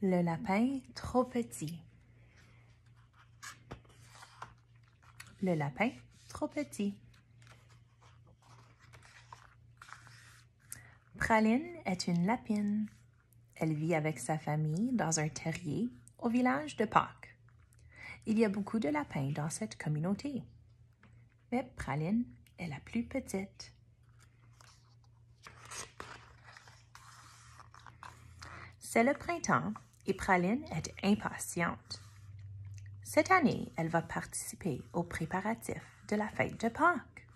Le lapin trop petit. Le lapin trop petit. Praline est une lapine. Elle vit avec sa famille dans un terrier au village de Pâques. Il y a beaucoup de lapins dans cette communauté. Mais Praline est la plus petite. C'est le printemps et Praline est impatiente. Cette année, elle va participer aux préparatifs de la fête de Pâques.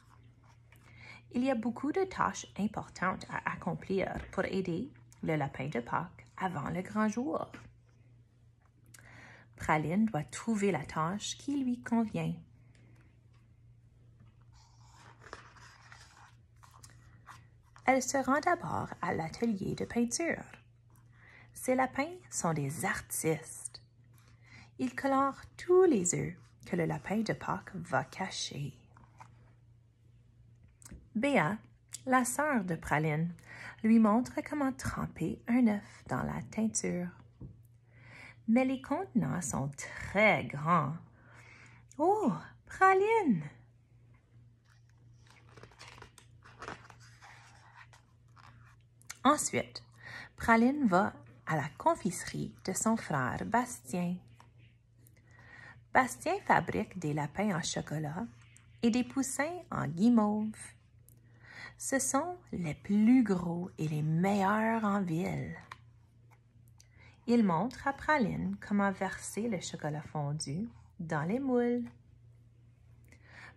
Il y a beaucoup de tâches importantes à accomplir pour aider le lapin de Pâques avant le grand jour. Praline doit trouver la tâche qui lui convient. Elle se rend d'abord à l'atelier de peinture. Ces lapins sont des artistes. Ils colorent tous les œufs que le lapin de Pâques va cacher. Béa, la sœur de Praline, lui montre comment tremper un œuf dans la teinture. Mais les contenants sont très grands. Oh, Praline! Ensuite, Praline va à la confiserie de son frère Bastien. Bastien fabrique des lapins en chocolat et des poussins en guimauve. Ce sont les plus gros et les meilleurs en ville. Il montre à Praline comment verser le chocolat fondu dans les moules.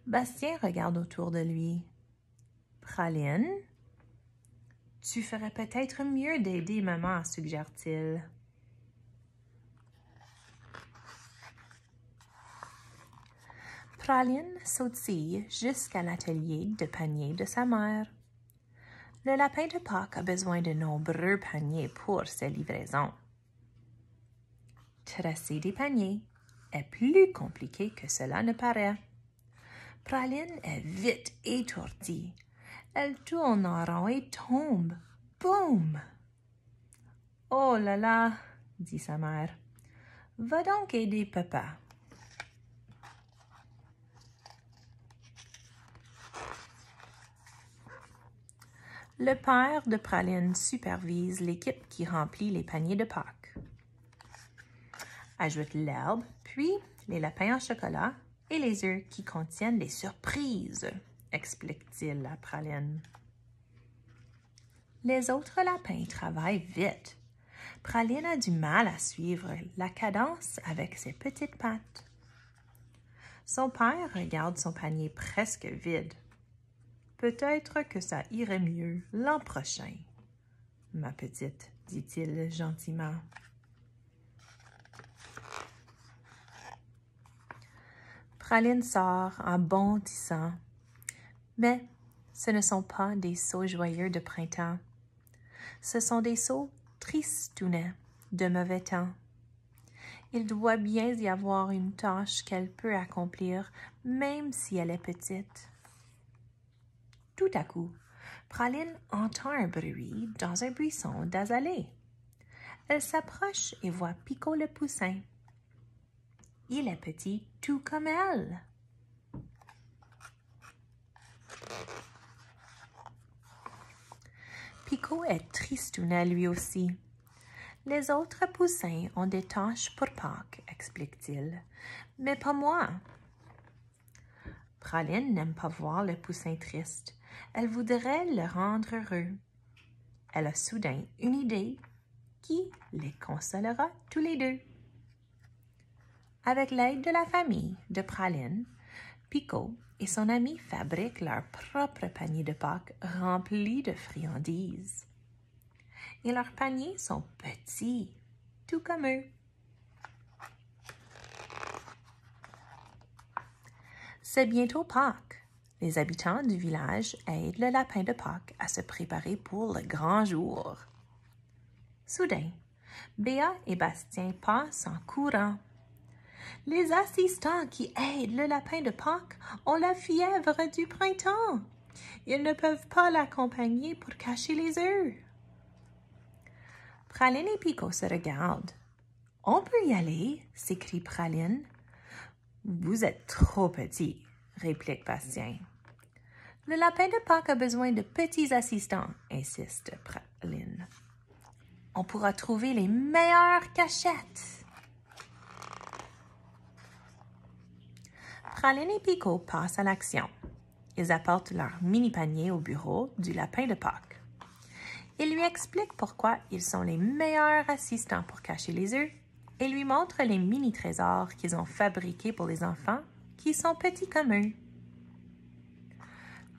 Bastien regarde autour de lui. Praline, tu ferais peut-être mieux d'aider maman, suggère-t-il. Praline sautille jusqu'à l'atelier de paniers de sa mère. Le lapin de Pâques a besoin de nombreux paniers pour ses livraisons. Tresser des paniers est plus compliqué que cela ne paraît. Praline est vite étourdie. Elle tourne en rond et tombe. Boum! Oh là là, dit sa mère. Va donc aider papa. Le père de Praline supervise l'équipe qui remplit les paniers de Pâques. Ajoute l'herbe, puis les lapins en chocolat et les œufs qui contiennent des surprises, explique-t-il à Praline. Les autres lapins travaillent vite. Praline a du mal à suivre la cadence avec ses petites pattes. Son père regarde son panier presque vide. Peut-être que ça irait mieux l'an prochain, ma petite, dit-il gentiment. Praline sort en bondissant. Mais ce ne sont pas des sauts joyeux de printemps. Ce sont des sauts tristounets de mauvais temps. Il doit bien y avoir une tâche qu'elle peut accomplir, même si elle est petite. Tout à coup, Praline entend un bruit dans un buisson d'azalée. Elle s'approche et voit Pico le poussin. Il est petit tout comme elle. Pico est tristounet lui aussi. Les autres poussins ont des tâches pour Pâques, explique-t-il, mais pas moi. Praline n'aime pas voir le poussin triste. Elle voudrait le rendre heureux. Elle a soudain une idée qui les consolera tous les deux. Avec l'aide de la famille de Praline, Pico et son ami fabriquent leur propre panier de Pâques rempli de friandises. Et leurs paniers sont petits, tout comme eux. C'est bientôt Pâques. Les habitants du village aident le lapin de Pâques à se préparer pour le grand jour. Soudain, Béa et Bastien passent en courant. Les assistants qui aident le lapin de Pâques ont la fièvre du printemps. Ils ne peuvent pas l'accompagner pour cacher les œufs. Praline et Pico se regardent. « On peut y aller, s'écrie Praline. « Vous êtes trop petit, réplique Bastien. « Le lapin de Pâques a besoin de petits assistants, insiste Praline. On pourra trouver les meilleures cachettes. » Praline et Picot passent à l'action. Ils apportent leur mini-panier au bureau du lapin de Pâques. Ils lui expliquent pourquoi ils sont les meilleurs assistants pour cacher les œufs et lui montrent les mini-trésors qu'ils ont fabriqués pour les enfants qui sont petits comme eux.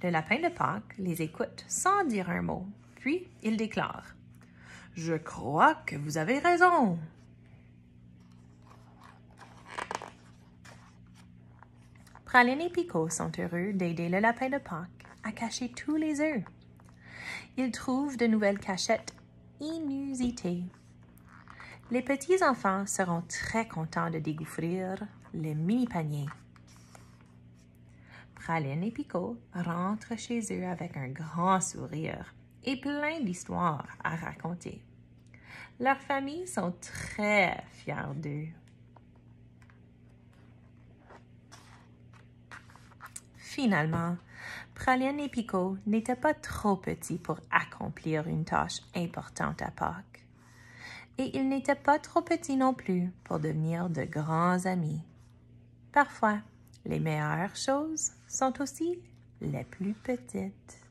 Le lapin de Pâques les écoute sans dire un mot, puis il déclare « Je crois que vous avez raison. » Praline et Picot sont heureux d'aider le lapin de Pâques à cacher tous les œufs. Ils trouvent de nouvelles cachettes inusitées. Les petits-enfants seront très contents de découvrir le mini-panier. Praline et Picot rentrent chez eux avec un grand sourire et plein d'histoires à raconter. Leurs familles sont très fiers d'eux. Finalement, Praline et Picot n'étaient pas trop petits pour accomplir une tâche importante à Pâques. Et ils n'étaient pas trop petits non plus pour devenir de grands amis. Parfois, les meilleures choses sont aussi les plus petites.